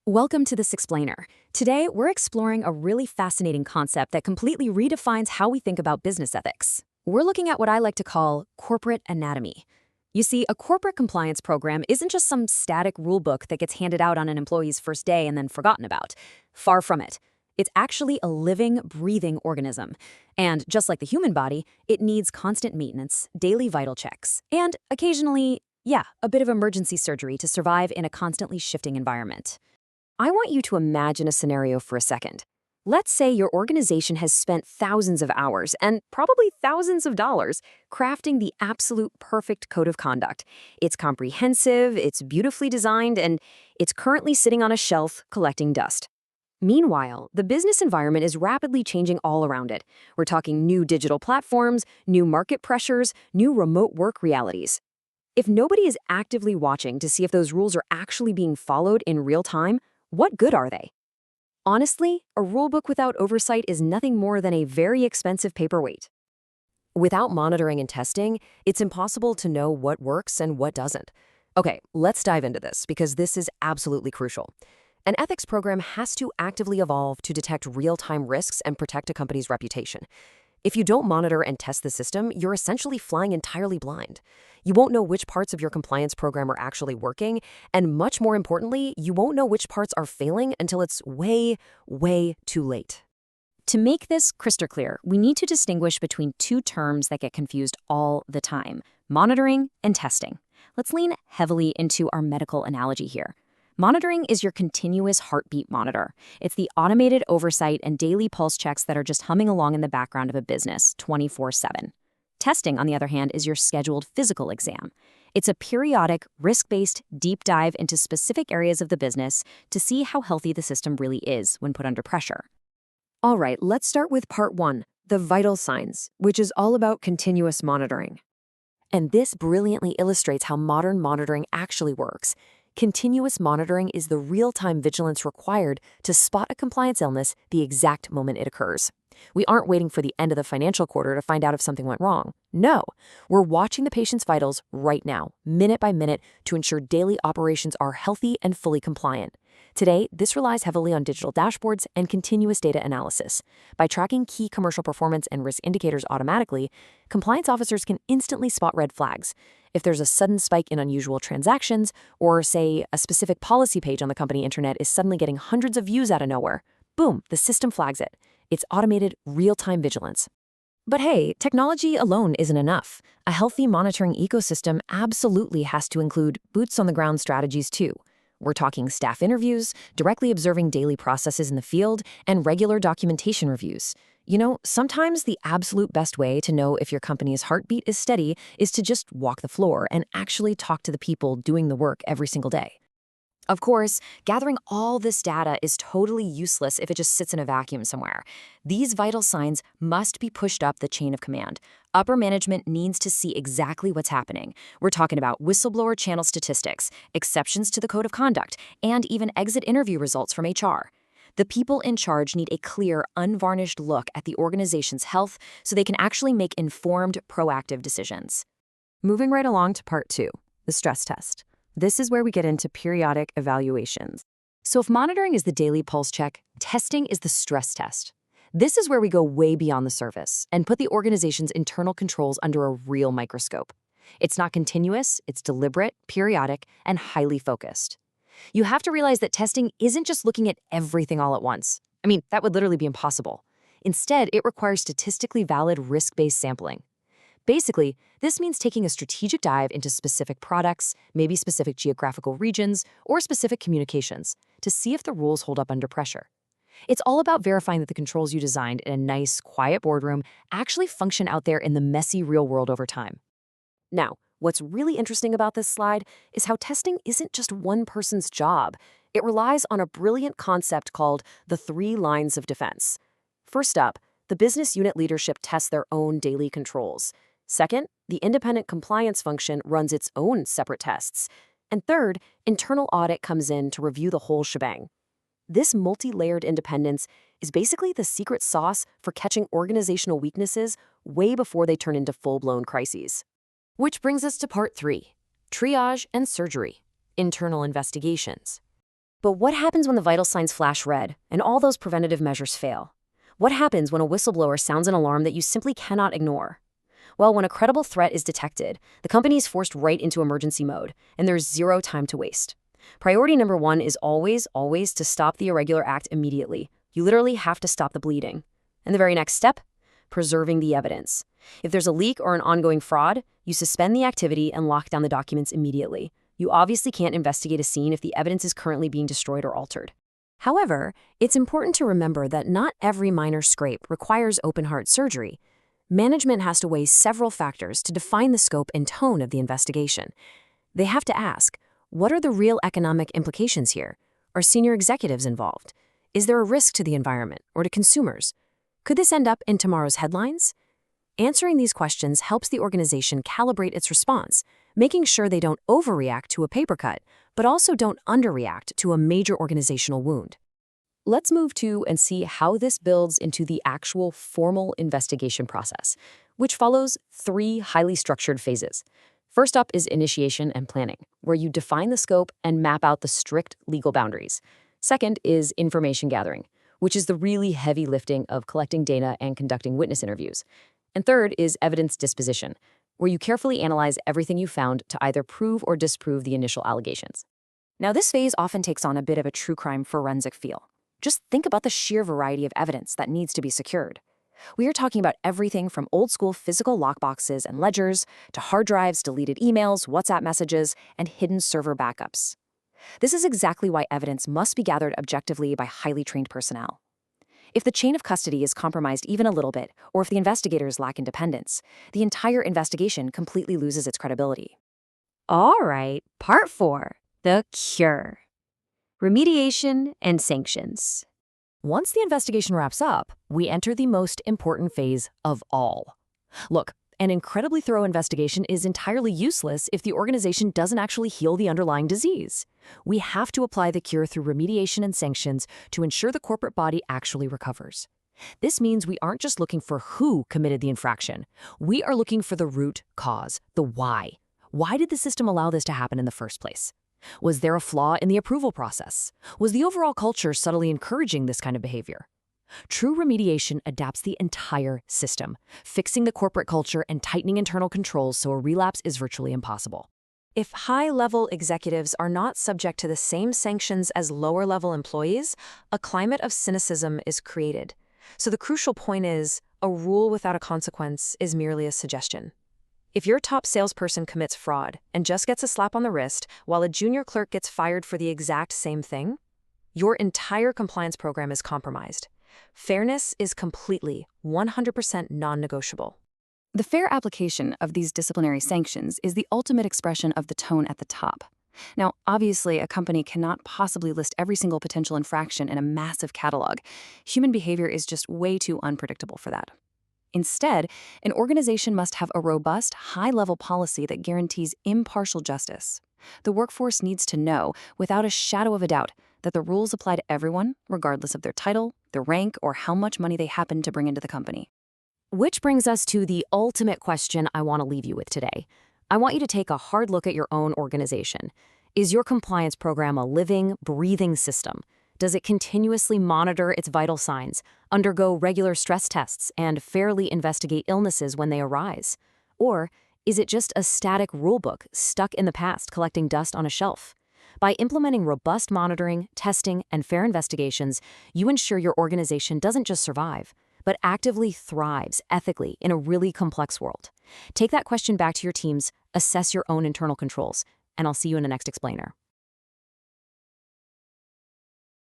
Welcome to This Explainer. Today, we're exploring a really fascinating concept that completely redefines how we think about business ethics. We're looking at what I like to call corporate anatomy. You see, a corporate compliance program isn't just some static rulebook that gets handed out on an employee's first day and then forgotten about. Far from it. It's actually a living, breathing organism. And just like the human body, it needs constant maintenance, daily vital checks, and occasionally, a bit of emergency surgery to survive in a constantly shifting environment. I want you to imagine a scenario for a second. Let's say your organization has spent thousands of hours and probably thousands of dollars crafting the absolute perfect code of conduct. It's comprehensive, it's beautifully designed, and it's currently sitting on a shelf collecting dust. Meanwhile, the business environment is rapidly changing all around it. We're talking new digital platforms, new market pressures, new remote work realities. If nobody is actively watching to see if those rules are actually being followed in real time, what good are they? Honestly, a rulebook without oversight is nothing more than a very expensive paperweight. Without monitoring and testing, it's impossible to know what works and what doesn't. Okay, let's dive into this because this is absolutely crucial. An ethics program has to actively evolve to detect real-time risks and protect a company's reputation. If you don't monitor and test the system, you're essentially flying entirely blind. You won't know which parts of your compliance program are actually working, and much more importantly, you won't know which parts are failing until it's way, way too late. To make this crystal clear, we need to distinguish between two terms that get confused all the time: monitoring and testing. Let's lean heavily into our medical analogy here. Monitoring is your continuous heartbeat monitor. It's the automated oversight and daily pulse checks that are just humming along in the background of a business 24/7. Testing, on the other hand, is your scheduled physical exam. It's a periodic, risk-based deep dive into specific areas of the business to see how healthy the system really is when put under pressure. All right, let's start with part one, the vital signs, which is all about continuous monitoring. And this brilliantly illustrates how modern monitoring actually works. Continuous monitoring is the real-time vigilance required to spot a compliance illness the exact moment it occurs. We aren't waiting for the end of the financial quarter to find out if something went wrong. No, we're watching the patient's vitals right now, minute by minute, to ensure daily operations are healthy and fully compliant. Today, this relies heavily on digital dashboards and continuous data analysis. By tracking key commercial performance and risk indicators automatically, compliance officers can instantly spot red flags. If there's a sudden spike in unusual transactions, or say a specific policy page on the company intranet is suddenly getting hundreds of views out of nowhere, boom, the system flags it. It's automated, real-time vigilance. But hey, technology alone isn't enough. A healthy monitoring ecosystem absolutely has to include boots-on-the-ground strategies too. We're talking staff interviews, directly observing daily processes in the field, and regular documentation reviews. You know, sometimes the absolute best way to know if your company's heartbeat is steady is to just walk the floor and actually talk to the people doing the work every single day. Of course, gathering all this data is totally useless if it just sits in a vacuum somewhere. These vital signs must be pushed up the chain of command. Upper management needs to see exactly what's happening. We're talking about whistleblower channel statistics, exceptions to the code of conduct, and even exit interview results from HR. The people in charge need a clear, unvarnished look at the organization's health so they can actually make informed, proactive decisions. Moving right along to part two, the stress test. This is where we get into periodic evaluations. So if monitoring is the daily pulse check, testing is the stress test. This is where we go way beyond the surface and put the organization's internal controls under a real microscope. It's not continuous, it's deliberate, periodic, and highly focused. You have to realize that testing isn't just looking at everything all at once. I mean, that would literally be impossible. Instead, it requires statistically valid risk-based sampling. Basically, this means taking a strategic dive into specific products, maybe specific geographical regions, or specific communications, to see if the rules hold up under pressure. It's all about verifying that the controls you designed in a nice, quiet boardroom actually function out there in the messy real world over time. Now, what's really interesting about this slide is how testing isn't just one person's job. It relies on a brilliant concept called the 3 lines of defense. First up, the business unit leadership tests their own daily controls. Second, the independent compliance function runs its own separate tests. And third, internal audit comes in to review the whole shebang. This multi-layered independence is basically the secret sauce for catching organizational weaknesses way before they turn into full-blown crises. Which brings us to part 3, triage and surgery, internal investigations. But what happens when the vital signs flash red and all those preventative measures fail? What happens when a whistleblower sounds an alarm that you simply cannot ignore? Well, when a credible threat is detected, the company is forced right into emergency mode, and there's zero time to waste. Priority number one is always to stop the irregular act immediately. You literally have to stop the bleeding. And the very next step? Preserving the evidence. If there's a leak or an ongoing fraud, you suspend the activity and lock down the documents immediately. You obviously can't investigate a scene if the evidence is currently being destroyed or altered. However, it's important to remember that not every minor scrape requires open-heart surgery. Management has to weigh several factors to define the scope and tone of the investigation. They have to ask, what are the real economic implications here? Are senior executives involved? Is there a risk to the environment or to consumers? Could this end up in tomorrow's headlines? Answering these questions helps the organization calibrate its response, making sure they don't overreact to a paper cut, but also don't underreact to a major organizational wound. Let's move to and see how this builds into the actual formal investigation process, which follows 3 highly structured phases. First up is initiation and planning, where you define the scope and map out the strict legal boundaries. Second is information gathering, which is the really heavy lifting of collecting data and conducting witness interviews. And third is evidence disposition, where you carefully analyze everything you found to either prove or disprove the initial allegations. Now, this phase often takes on a bit of a true crime forensic feel. Just think about the sheer variety of evidence that needs to be secured. We are talking about everything from old-school physical lockboxes and ledgers to hard drives, deleted emails, WhatsApp messages, and hidden server backups. This is exactly why evidence must be gathered objectively by highly trained personnel. If the chain of custody is compromised even a little bit, or if the investigators lack independence, the entire investigation completely loses its credibility. All right, part 4, the cure. Remediation and sanctions. Once the investigation wraps up, we enter the most important phase of all. Look, an incredibly thorough investigation is entirely useless if the organization doesn't actually heal the underlying disease. We have to apply the cure through remediation and sanctions to ensure the corporate body actually recovers. This means we aren't just looking for who committed the infraction. We are looking for the root cause, the why. Why did the system allow this to happen in the first place? Was there a flaw in the approval process? Was the overall culture subtly encouraging this kind of behavior? True remediation adapts the entire system, fixing the corporate culture and tightening internal controls so a relapse is virtually impossible. If high-level executives are not subject to the same sanctions as lower-level employees, a climate of cynicism is created. So the crucial point is, a rule without a consequence is merely a suggestion. If your top salesperson commits fraud and just gets a slap on the wrist while a junior clerk gets fired for the exact same thing, your entire compliance program is compromised. Fairness is completely, 100% non-negotiable. The fair application of these disciplinary sanctions is the ultimate expression of the tone at the top. Now, obviously, a company cannot possibly list every single potential infraction in a massive catalog. Human behavior is just way too unpredictable for that. Instead, an organization must have a robust, high-level policy that guarantees impartial justice. The workforce needs to know, without a shadow of a doubt, that the rules apply to everyone, regardless of their title, their rank, or how much money they happen to bring into the company. Which brings us to the ultimate question I want to leave you with today. I want you to take a hard look at your own organization. Is your compliance program a living, breathing system? Does it continuously monitor its vital signs, undergo regular stress tests, and fairly investigate illnesses when they arise? Or is it just a static rulebook stuck in the past collecting dust on a shelf? By implementing robust monitoring, testing, and fair investigations, you ensure your organization doesn't just survive, but actively thrives ethically in a really complex world. Take that question back to your teams, assess your own internal controls, and I'll see you in the next explainer.